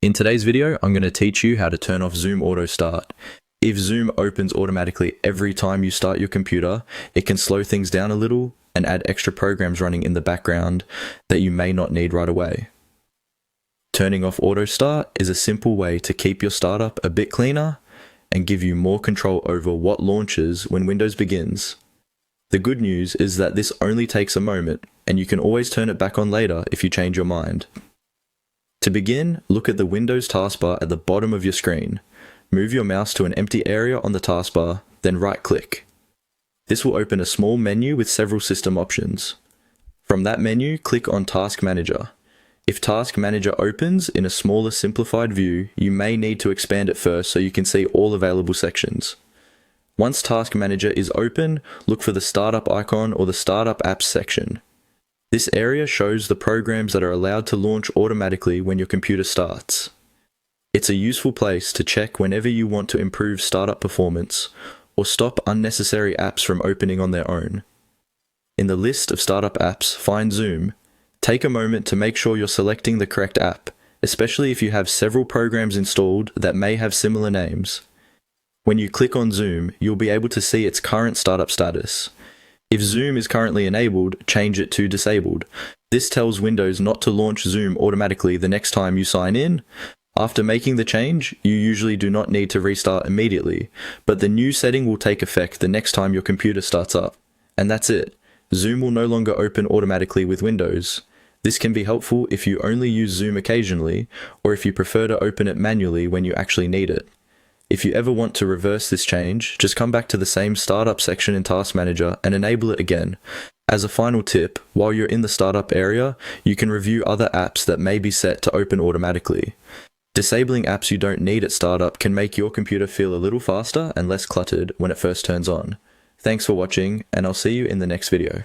In today's video, I'm going to teach you how to turn off Zoom Auto Start. If Zoom opens automatically every time you start your computer, it can slow things down a little and add extra programs running in the background that you may not need right away. Turning off Auto Start is a simple way to keep your startup a bit cleaner and give you more control over what launches when Windows begins. The good news is that this only takes a moment, and you can always turn it back on later if you change your mind. To begin, look at the Windows taskbar at the bottom of your screen. Move your mouse to an empty area on the taskbar, then right-click. This will open a small menu with several system options. From that menu, click on Task Manager. If Task Manager opens in a smaller simplified view, you may need to expand it first so you can see all available sections. Once Task Manager is open, look for the Startup icon or the Startup Apps section. This area shows the programs that are allowed to launch automatically when your computer starts. It's a useful place to check whenever you want to improve startup performance or stop unnecessary apps from opening on their own. In the list of startup apps, find Zoom. Take a moment to make sure you're selecting the correct app, especially if you have several programs installed that may have similar names. When you click on Zoom, you'll be able to see its current startup status. If Zoom is currently enabled, change it to disabled. This tells Windows not to launch Zoom automatically the next time you sign in. After making the change, you usually do not need to restart immediately, but the new setting will take effect the next time your computer starts up. And that's it. Zoom will no longer open automatically with Windows. This can be helpful if you only use Zoom occasionally, or if you prefer to open it manually when you actually need it. If you ever want to reverse this change, just come back to the same Startup section in Task Manager and enable it again. As a final tip, while you're in the Startup area, you can review other apps that may be set to open automatically. Disabling apps you don't need at startup can make your computer feel a little faster and less cluttered when it first turns on. Thanks for watching, and I'll see you in the next video.